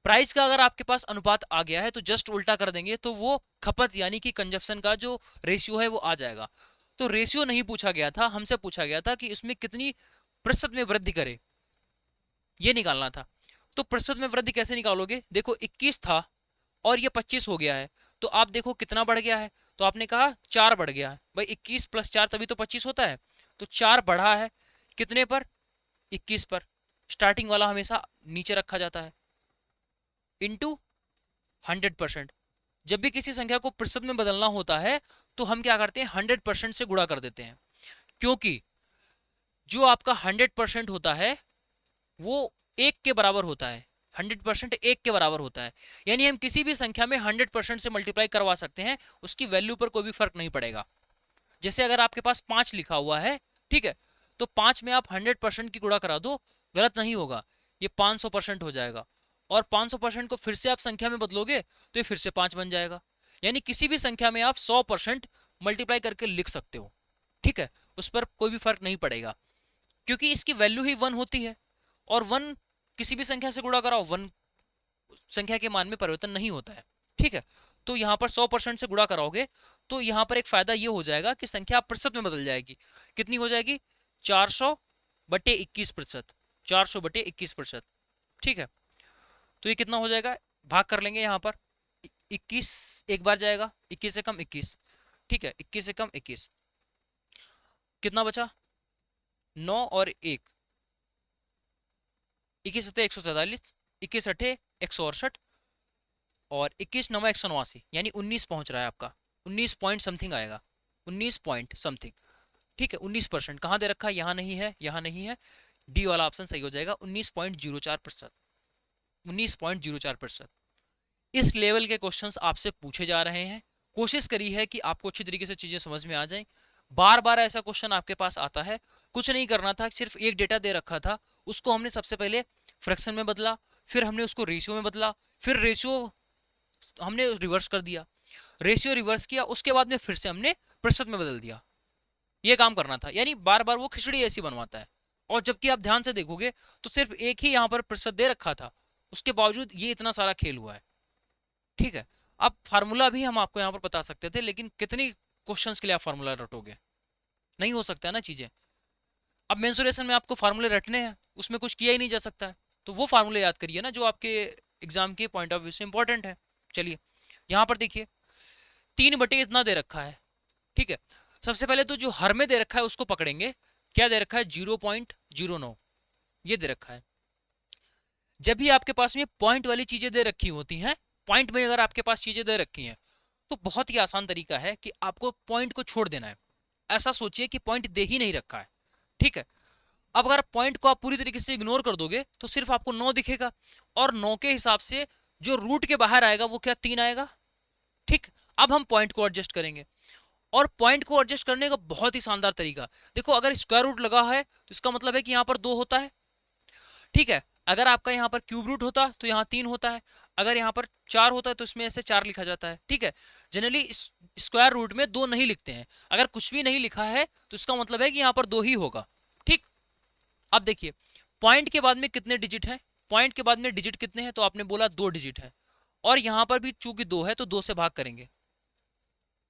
प्राइस का अगर आपके पास अनुपात आ गया है तो जस्ट उल्टा कर देंगे, तो वो खपत यानी कि कंजप्शन का जो रेशियो है वो आ जाएगा। तो रेशियो नहीं पूछा गया था, हमसे पूछा गया था कि इसमें कितनी प्रतिशत में वृद्धि करे, ये निकालना था। तो प्रतिशत में वृद्धि कैसे निकालोगे, देखो 21 था और ये 25 हो गया है, तो आप देखो कितना बढ़ गया है, तो आपने कहा 4 बढ़ गया है। भाई 21 + 4 तभी तो 25 होता है, तो 4 बढ़ा है कितने पर, 21 पर। स्टार्टिंग वाला हमेशा नीचे रखा जाता है, इंटू 100%। जब भी किसी संख्या को प्रतिशत में बदलना होता है तो हम क्या करते हैं, 100% से गुणा कर देते हैं, क्योंकि जो आपका 100% होता है वो 1 के बराबर होता है। 100% 1 के बराबर होता है, यानी हम किसी भी संख्या में 100% से मल्टीप्लाई करवा सकते हैं, उसकी वैल्यू पर कोई भी फर्क नहीं पड़ेगा। जैसे अगर आपके पास 5 लिखा हुआ है, ठीक है, तो 5 में आप 100% की गुणा करा दो, गलत नहीं होगा, ये 500% हो जाएगा। और 500% को फिर से आप संख्या में बदलोगे तो ये फिर से 5 बन जाएगा। यानी किसी भी संख्या में आप 100% मल्टीप्लाई करके लिख सकते हो, ठीक है, उस पर कोई भी फर्क नहीं पड़ेगा, क्योंकि इसकी वैल्यू ही 1 होती है। और 1 किसी भी संख्या से गुणा कराओ, 1 संख्या के मान में परिवर्तन नहीं होता है, ठीक है। तो यहाँ पर 100% से गुणा कराओगे तो यहाँ पर एक फायदा ये हो जाएगा कि संख्या प्रतिशत में बदल जाएगी। कितनी हो जाएगी, 400/21%, 400/21%, ठीक है। तो ये कितना हो जाएगा, भाग कर लेंगे यहाँ पर, 21 एक बार जाएगा, 21 से कम 21, ठीक है, 21 से कम 21, कितना बचा, 9 और 1, 21 × 147, 21 × 168 और 21 × 9 189, यानी 19 पहुंच रहा है आपका, 19 पॉइंट समथिंग आएगा, 19 पॉइंट समथिंग, ठीक है। 19% कहाँ दे रखा है, यहाँ नहीं है, यहाँ नहीं है, डी वाला ऑप्शन सही हो जाएगा, 19.04%, 19.04%। इस लेवल के क्वेश्चंस आपसे पूछे जा रहे हैं। कोशिश करी है कि आपको अच्छी तरीके से चीजें समझ में आ जाएं। बार बार ऐसा क्वेश्चन आपके पास आता है, कुछ नहीं करना था, सिर्फ एक डेटा दे रखा था, उसको हमने सबसे पहले फ्रैक्शन में बदला, फिर हमने उसको रेशियो में बदला, फिर रेशियो हमने रिवर्स कर दिया, रेशियो रिवर्स किया, उसके बाद में फिर से हमने प्रतिशत में बदल दिया। ये काम करना था, यानी बार बार वो खिचड़ी ऐसी बनवाता है। और जबकि आप ध्यान से देखोगे तो सिर्फ एक ही यहाँ पर प्रतिशत दे रखा था, उसके बावजूद ये इतना सारा खेल हुआ है, ठीक है। अब फार्मूला भी हम आपको यहाँ पर बता सकते थे, लेकिन कितनी क्वेश्चंस के लिए आप फार्मूला रटोगे, नहीं हो सकता है ना चीजें। अब मेंसुरेशन में आपको फार्मूले रटने हैं, उसमें कुछ किया ही नहीं जा सकता है, तो वो फार्मूले याद करिए ना जो आपके एग्जाम के पॉइंट ऑफ व्यू से इंपॉर्टेंट है। चलिए यहाँ पर देखिए, 3 बटे इतना दे रखा है, ठीक है। सबसे पहले तो जो हर में दे रखा है उसको पकड़ेंगे, क्या दे रखा है, 0.09 ये दे रखा है। जब भी आपके पास में पॉइंट वाली चीजें दे रखी होती हैं, पॉइंट में अगर आपके पास चीजें दे रखी हैं तो बहुत ही आसान तरीका है कि आपको पॉइंट को छोड़ देना है। ऐसा सोचिए कि पॉइंट दे ही नहीं रखा है, ठीक है। अब अगर पॉइंट को आप पूरी तरीके से इग्नोर कर दोगे तो सिर्फ आपको 9 दिखेगा, और 9 के हिसाब से जो रूट के बाहर आएगा वो क्या, 3 आएगा, ठीक। अब हम पॉइंट को एडजस्ट करेंगे, और पॉइंट को एडजस्ट करने का बहुत ही शानदार तरीका, देखो अगर स्क्वायर रूट लगा है तो इसका मतलब है कि यहाँ पर 2 होता है, ठीक है। अगर आपका यहाँ पर क्यूब रूट होता तो यहाँ 3 होता है, अगर यहाँ पर 4 होता है तो इसमें ऐसे 4 लिखा जाता है, ठीक है। जनरली स्क्वायर रूट में 2 नहीं लिखते हैं, अगर कुछ भी नहीं लिखा है तो इसका मतलब है कि यहाँ पर 2 ही होगा, ठीक। अब देखिए पॉइंट के बाद में कितने डिजिट हैं, पॉइंट के बाद में डिजिट कितने हैं, तो आपने बोला 2 डिजिट है, और यहाँ पर भी चूंकि 2 है तो 2 से भाग करेंगे,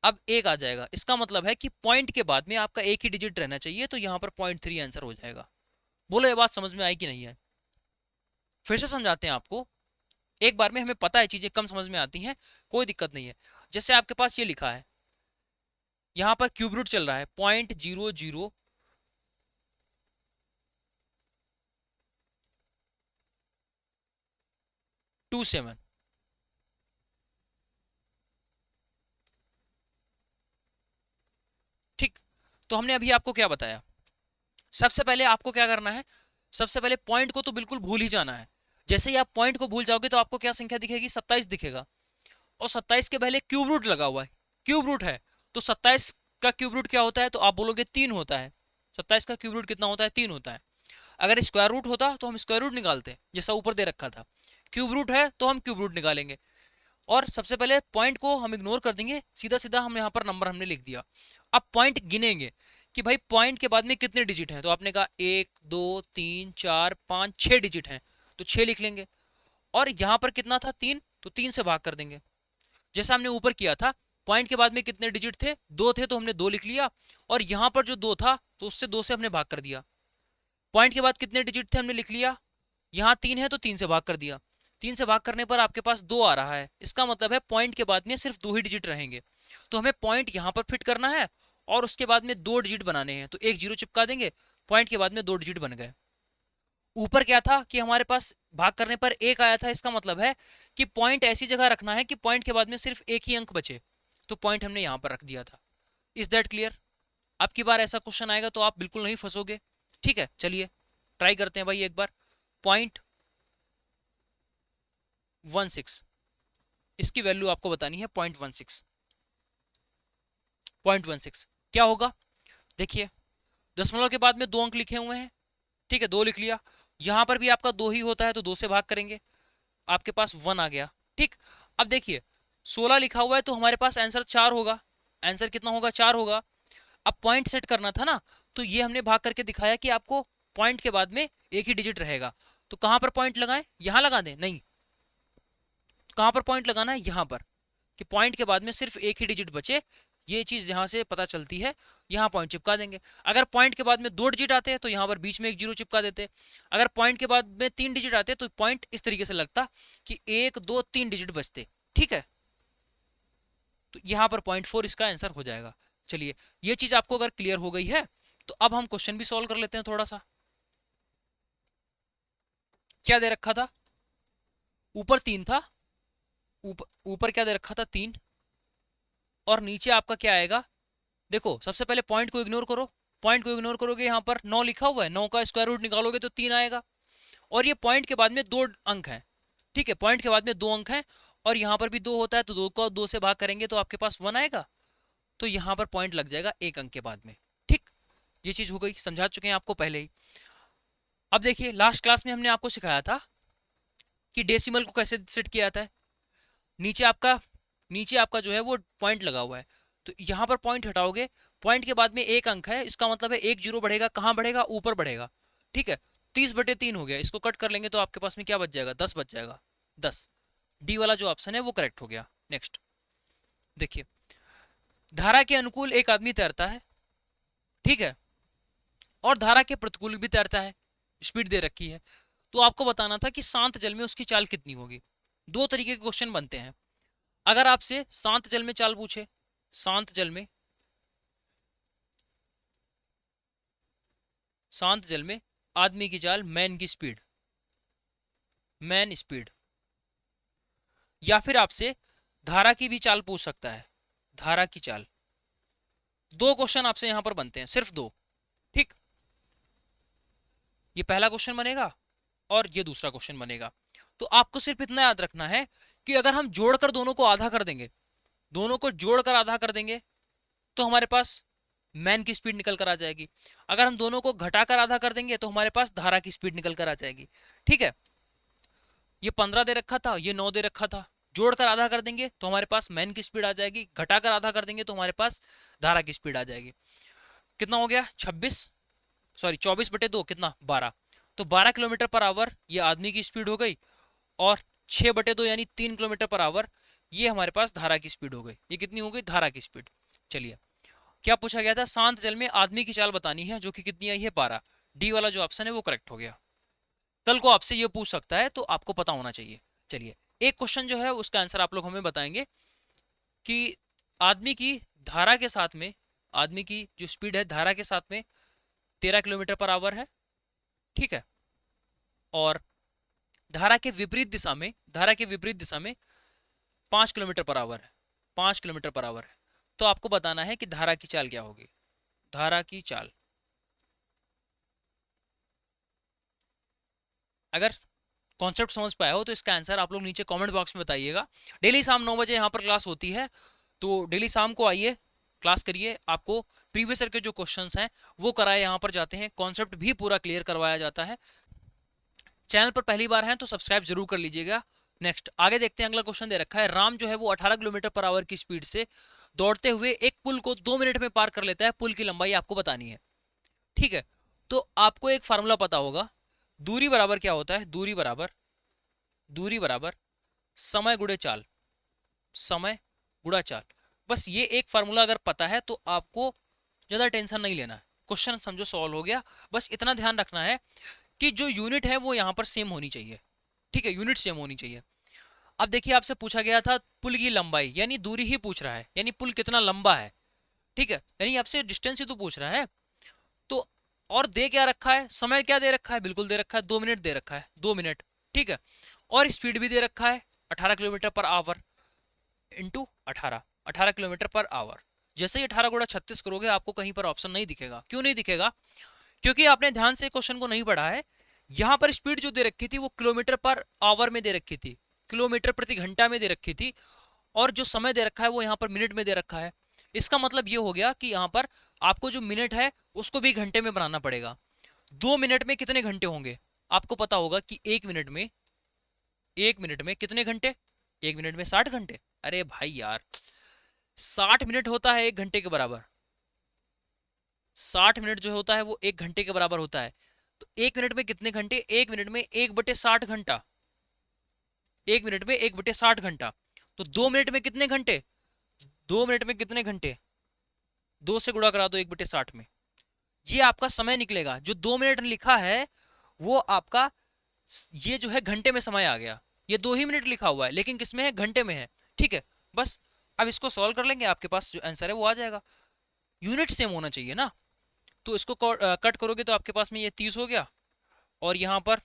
अब 1 आ जाएगा। इसका मतलब है कि पॉइंट के बाद में आपका एक ही डिजिट रहना चाहिए, तो यहाँ पर 0.3 आंसर हो जाएगा। बोलो ये बात समझ में आई कि नहीं है, फिर से समझाते हैं आपको। एक बार में हमें पता है चीजें कम समझ में आती हैं, कोई दिक्कत नहीं है। जैसे आपके पास ये लिखा है, यहाँ पर क्यूब रूट चल रहा है 0.0027, ठीक। तो हमने अभी आपको क्या बताया, सबसे पहले आपको क्या करना है, सबसे पहले पॉइंट को तो बिल्कुल भूल ही जाना है। जैसे ही आप पॉइंट को भूल जाओगे तो आपको क्या संख्या दिखेगी, 27 दिखेगा, और 27 के पहले क्यूब रूट लगा हुआ है, क्यूब रूट है तो 27 का क्यूब रूट क्या होता है, तो आप बोलोगे 3 होता है। 27 का क्यूब रूट कितना होता है, 3 होता है। अगर स्क्वायर रूट होता तो हम स्क्वायर रूट निकालते, जैसा ऊपर दे रखा था। क्यूब रूट है तो हम क्यूब रूट निकालेंगे, और सबसे पहले पॉइंट को हम इग्नोर कर देंगे, सीधा सीधा हम यहाँ पर नंबर हमने लिख दिया। अब पॉइंट गिनेंगे कि भाई पॉइंट के बाद में कितने डिजिट हैं, तो आपने कहा 1 2 3 4 5 6 डिजिट हैं, तो 6 लिख लेंगे। और यहाँ पर कितना था 3, तो 3 से भाग कर देंगे, जैसा हमने ऊपर किया था। पॉइंट के बाद में कितने डिजिट थे, 2 थे, तो हमने 2 लिख लिया। और यहाँ पर जो 2 था तो उससे 2 से हमने भाग कर दिया। पॉइंट के बाद कितने डिजिट थे हमने लिख लिया, यहाँ 3 है तो 3 से भाग कर दिया। 3 से भाग करने पर आपके पास 2 आ रहा है, इसका मतलब है पॉइंट के बाद में सिर्फ 2 ही डिजिट रहेंगे। तो हमें पॉइंट यहाँ पर फिट करना है और उसके बाद में 2 डिजिट बनाने हैं, तो एक जीरो चिपका देंगे, पॉइंट के बाद में 2 डिजिट बन गए। ऊपर क्या था कि हमारे पास भाग करने पर 1 आया था, इसका मतलब है कि पॉइंट ऐसी जगह रखना है कि पॉइंट के बाद में सिर्फ एक ही अंक बचे, तो पॉइंट हमने यहाँ पर रख दिया था। Is that clear? अब की बार ऐसा क्वेश्चन आएगा तो आप बिल्कुल नहीं फंसोगे, ठीक है। चलिए ट्राई करते हैं भाई एक बार। 0.16 इसकी वैल्यू आपको बतानी है। 0.16 क्या होगा, देखिए दशमलव के बाद में 2 अंक लिखे हुए हैं, ठीक है, 2 लिख लिया। यहां पर भी आपका 2 ही होता है तो 2 से भाग करेंगे, आपके पास 1 आ गया, ठीक। अब देखिए 16 लिखा हुआ है तो हमारे पास आंसर 4 होगा। आंसर कितना होगा, 4 होगा। अब पॉइंट सेट करना था ना, तो ये हमने भाग करके दिखाया कि आपको पॉइंट के बाद में एक ही डिजिट रहेगा। तो कहां पर पॉइंट लगाएं, यहां लगा दें, नहीं, कहां पर पॉइंट लगाना है, यहां पर, कि पॉइंट के बाद में सिर्फ एक ही डिजिट बचे। ये चीज यहां से पता चलती है, यहां पॉइंट चिपका देंगे। अगर पॉइंट के बाद में 2 डिजिट आते हैं तो यहां पर बीच में एक जीरो चिपका देते। अगर पॉइंट के बाद में 3 डिजिट आते तो पॉइंट इस तरीके से लगता कि 1 2 3 डिजिट बचते, ठीक है। तो यहां पर 0.4 इसका आंसर हो जाएगा। चलिए ये चीज आपको अगर क्लियर हो गई है तो अब हम क्वेश्चन भी सॉल्व कर लेते हैं थोड़ा सा। क्या दे रखा था, ऊपर 3 था, ऊपर क्या दे रखा था 3, और नीचे आपका क्या आएगा, देखो सबसे पहले पॉइंट को इग्नोर करो। पॉइंट को इग्नोर करोगे, यहाँ पर 9 लिखा हुआ है, 9 का स्क्वायर रूट निकालोगे तो 3 आएगा। और ये पॉइंट के बाद में 2 अंक है, ठीक है, पॉइंट के बाद में 2 अंक है, और यहाँ पर भी 2 होता है तो 2 को 2 से भाग करेंगे तो आपके पास 1 आएगा। तो यहाँ पर पॉइंट लग जाएगा 1 अंक के बाद में, ठीक। ये चीज हो गई, समझा चुके हैं आपको पहले ही। अब देखिए लास्ट क्लास में हमने आपको सिखाया था कि डेसिमल को कैसे सेट किया जाता है। नीचे आपका जो है वो पॉइंट लगा हुआ है, तो यहाँ पर पॉइंट हटाओगे, पॉइंट के बाद में 1 अंक है, इसका मतलब है 1 जीरो बढ़ेगा, कहाँ बढ़ेगा, ऊपर बढ़ेगा, ठीक है। 30/3 हो गया, इसको कट कर लेंगे तो आपके पास में क्या बच जाएगा, 10 बच जाएगा। 10 डी वाला जो ऑप्शन है वो करेक्ट हो गया। नेक्स्ट देखिए, धारा के अनुकूल एक आदमी तैरता है, ठीक है, और धारा के प्रतिकूल भी तैरता है, स्पीड दे रखी है। तो आपको बताना था कि शांत जल में उसकी चाल कितनी होगी। 2 तरीके के क्वेश्चन बनते हैं। अगर आपसे शांत जल में चाल पूछे, शांत जल में आदमी की चाल, मैन स्पीड, या फिर आपसे धारा की भी चाल पूछ सकता है, धारा की चाल। 2 क्वेश्चन आपसे यहां पर बनते हैं, सिर्फ 2, ठीक। ये पहला क्वेश्चन बनेगा और ये दूसरा क्वेश्चन बनेगा। तो आपको सिर्फ इतना याद रखना है कि अगर हम जोड़कर दोनों को आधा कर देंगे, दोनों को जोड़कर आधा कर देंगे तो हमारे पास मैन की स्पीड निकल कर आ जाएगी। अगर हम दोनों को घटाकर आधा कर देंगे तो हमारे पास धारा की स्पीड निकल कर आ जाएगी, ठीक है। ये 15 दे रखा था, ये 9 दे रखा था, जोड़कर आधा कर देंगे तो हमारे पास मैन की स्पीड आ जाएगी, घटाकर आधा कर देंगे तो हमारे पास धारा की स्पीड आ जाएगी। कितना हो गया, 24/2 कितना, 12। तो 12 किलोमीटर पर आवर ये आदमी की स्पीड हो गई, और 6/2 यानी 3 किलोमीटर पर आवर ये हमारे पास धारा की स्पीड हो गई। ये कितनी हो गई, धारा की स्पीड। चलिए क्या पूछा गया था, शांत जल में आदमी की चाल बतानी है, जो कि कितनी आई है, 12। डी वाला जो ऑप्शन है वो करेक्ट हो गया। कल को आपसे ये पूछ सकता है तो आपको पता होना चाहिए। चलिए एक क्वेश्चन जो है उसका आंसर आप लोग हमें बताएंगे कि आदमी की धारा के साथ में, आदमी की जो स्पीड है धारा के साथ में 13 किलोमीटर पर आवर है, ठीक है, और धारा के विपरीत दिशा में 5 किलोमीटर पर आवर है, 5 किलोमीटर पर आवर है। तो आपको बताना है कि धारा की चाल क्या होगी, धारा की चाल। अगर कॉन्सेप्ट समझ पाया हो तो इसका आंसर आप लोग नीचे कमेंट बॉक्स में बताइएगा। डेली शाम 9 बजे यहाँ पर क्लास होती है, तो डेली शाम को आइए, क्लास करिए। आपको प्रीवियस ईयर के जो क्वेश्चंस हैं वो कराए यहाँ पर जाते हैं, कॉन्सेप्ट भी पूरा क्लियर करवाया जाता है। चैनल पर पहली बार हैं तो सब्सक्राइब जरूर कर लीजिएगा, नेक्स्ट आगे देखते हैं, अगला क्वेश्चन दे रखा है, राम जो है वो 18 किलोमीटर पर आवर की स्पीड से दौड़ते हुए एक पुल को 2 मिनट में पार कर लेता है, पुल की लंबाई आपको बतानी है। ठीक है, तो आपको एक फार्मूला पता होगा, दूरी बराबर क्या होता है, दूरी बराबर समय गुणे चाल, समय गुणा चाल। बस ये एक फार्मूला अगर पता है तो आपको ज्यादा टेंशन नहीं लेना है, क्वेश्चन समझो सॉल्व हो गया। बस इतना ध्यान रखना है कि जो यूनिट है वो यहाँ पर सेम होनी चाहिए। ठीक है, यूनिट सेम होनी चाहिए। अब देखिए, आपसे पूछा गया था पुल की लंबाई, यानी दूरी ही पूछ रहा है, यानी पुल कितना लंबा है। ठीक है, यानी आपसे डिस्टेंस ही तो पूछ रहा है। तो और दे क्या रखा है, समय क्या दे रखा है, बिल्कुल दे रखा है, 2 मिनट दे रखा है, 2 मिनट। ठीक है, और स्पीड भी दे रखा है 18 kilometre per hour into 18 kilometre per hour. जैसे ही 18 गुणा 36 करोगे आपको कहीं पर ऑप्शन नहीं दिखेगा। क्यों नहीं दिखेगा, क्योंकि आपने ध्यान से क्वेश्चन को नहीं पढ़ा है। यहां पर स्पीड जो दे रखी थी वो किलोमीटर पर आवर में दे रखी थी, किलोमीटर प्रति घंटा में दे रखी थी, और जो समय दे रखा है वो यहाँ पर मिनट में दे रखा है। इसका मतलब ये हो गया कि यहाँ पर आपको जो मिनट है उसको भी घंटे में बनाना पड़ेगा। 2 मिनट में कितने घंटे होंगे, आपको पता होगा कि 1 मिनट में कितने घंटे, 1 मिनट में 60 घंटे। अरे भाई यार, 60 मिनट होता है 1 घंटे के बराबर, 60 मिनट जो होता है वो 1 घंटे के बराबर होता है। तो 1 मिनट में कितने घंटे, 1 मिनट में 1/60 घंटा, 1 मिनट में 1/60 घंटा। तो 2 मिनट में कितने घंटे, 2 मिनट में कितने घंटे, 2 से गुणा करा दो 1/60 में, ये आपका समय निकलेगा। जो 2 मिनट लिखा है वो आपका ये जो है घंटे में समय आ गया। ये 2 ही मिनट लिखा हुआ है लेकिन किसमें है, घंटे में है। ठीक है, बस अब इसको सॉल्व कर लेंगे, आपके पास जो आंसर है वो आ जाएगा। यूनिट सेम होना चाहिए ना, तो इसको कट करोगे तो आपके पास में ये 30 हो गया, और यहाँ पर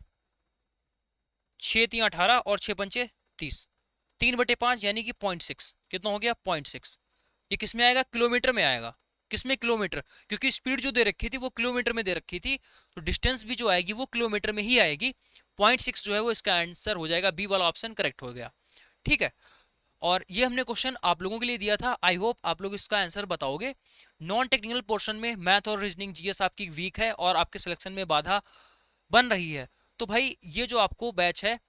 6 3 18 और 6 पंचे 30, 3/5 यानी कि 0.6 कितना हो गया, 0.6। ये किस में आएगा, किलोमीटर में आएगा। किसमें, किलोमीटर, क्योंकि स्पीड जो दे रखी थी वो किलोमीटर में दे रखी थी, तो डिस्टेंस भी जो आएगी वो किलोमीटर में ही आएगी। 0.6 जो है वो इसका आंसर हो जाएगा, बी वाला ऑप्शन करेक्ट हो गया। ठीक है, और ये हमने क्वेश्चन आप लोगों के लिए दिया था, आई होप आप लोग इसका आंसर बताओगे। नॉन टेक्निकल पोर्शन में मैथ और रीजनिंग जीएस आपकी वीक है और आपके सिलेक्शन में बाधा बन रही है। तो भाई ये जो आपको बैच है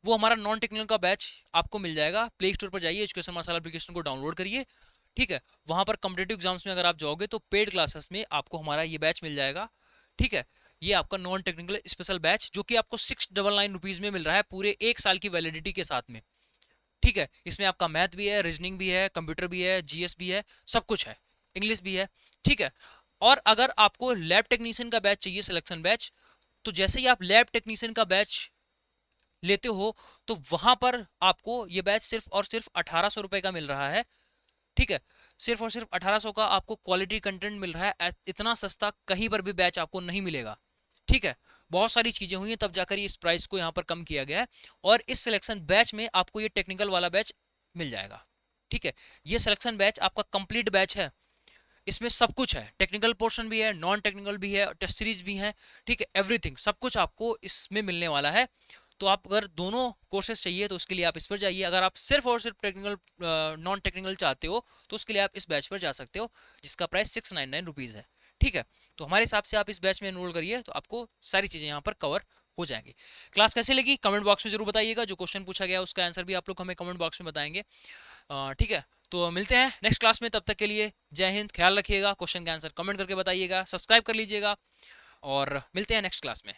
वो हमारा नॉन टेक्निकल का बैच आपको मिल जाएगा। प्ले स्टोर पर जाइए, एजुकेशन मसाला एप्लीकेशन को डाउनलोड करिए। ठीक है, वहां पर कॉम्पिटेटिव एग्जाम्स में अगर आप जाओगे तो पेड क्लासेस में आपको हमारा ये बैच मिल जाएगा। ठीक है, ये आपका नॉन टेक्निकल स्पेशल बैच जो कि आपको 699 रुपीज में मिल रहा है, पूरे 1 साल की वैलिडिटी के साथ में। ठीक है, इसमें आपका मैथ भी है, रीजनिंग भी है, कंप्यूटर भी है, जीएस भी है, सब कुछ है, इंग्लिश भी है। ठीक है, और अगर आपको लैब टेक्नीशियन का बैच चाहिए, सिलेक्शन बैच, तो जैसे ही आप लैब टेक्नीशियन का बैच लेते हो तो वहां पर आपको ये बैच सिर्फ और सिर्फ 1800 रुपए का मिल रहा है। ठीक है, सिर्फ और सिर्फ 1800 का आपको क्वालिटी कंटेंट मिल रहा है। इतना सस्ता कहीं पर भी बैच आपको नहीं मिलेगा। ठीक है, बहुत सारी चीजें हुई हैं तब जाकर इस प्राइस को यहाँ पर कम किया गया है, और इस सिलेक्शन बैच में आपको ये टेक्निकल वाला बैच मिल जाएगा। ठीक है, ये सिलेक्शन बैच आपका कंप्लीट बैच है, इसमें सब कुछ है, टेक्निकल पोर्शन भी है, नॉन टेक्निकल भी है, टेस्ट सीरीज भी है। ठीक है, एवरीथिंग सब कुछ आपको इसमें मिलने वाला है। तो आप अगर दोनों कोर्सेज चाहिए तो उसके लिए आप इस पर जाइए। अगर आप सिर्फ और सिर्फ टेक्निकल नॉन टेक्निकल चाहते हो तो उसके लिए आप इस बैच पर जा सकते हो, जिसका प्राइस 699 रुपीज़ है। ठीक है, तो हमारे हिसाब से आप इस बैच में एनरोल करिए तो आपको सारी चीज़ें यहाँ पर कवर हो जाएंगी। क्लास कैसे लगी कमेंट बॉक्स में जरूर बताइएगा। जो क्वेश्चन पूछा गया उसका आंसर भी आप लोग हमें कमेंट बॉक्स में बताएंगे। ठीक है, तो मिलते हैं नेक्स्ट क्लास में, तब तक के लिए जय हिंद, ख्याल रखिएगा। क्वेश्चन का आंसर कमेंट करके बताइएगा, सब्सक्राइब कर लीजिएगा, और मिलते हैं नेक्स्ट क्लास में।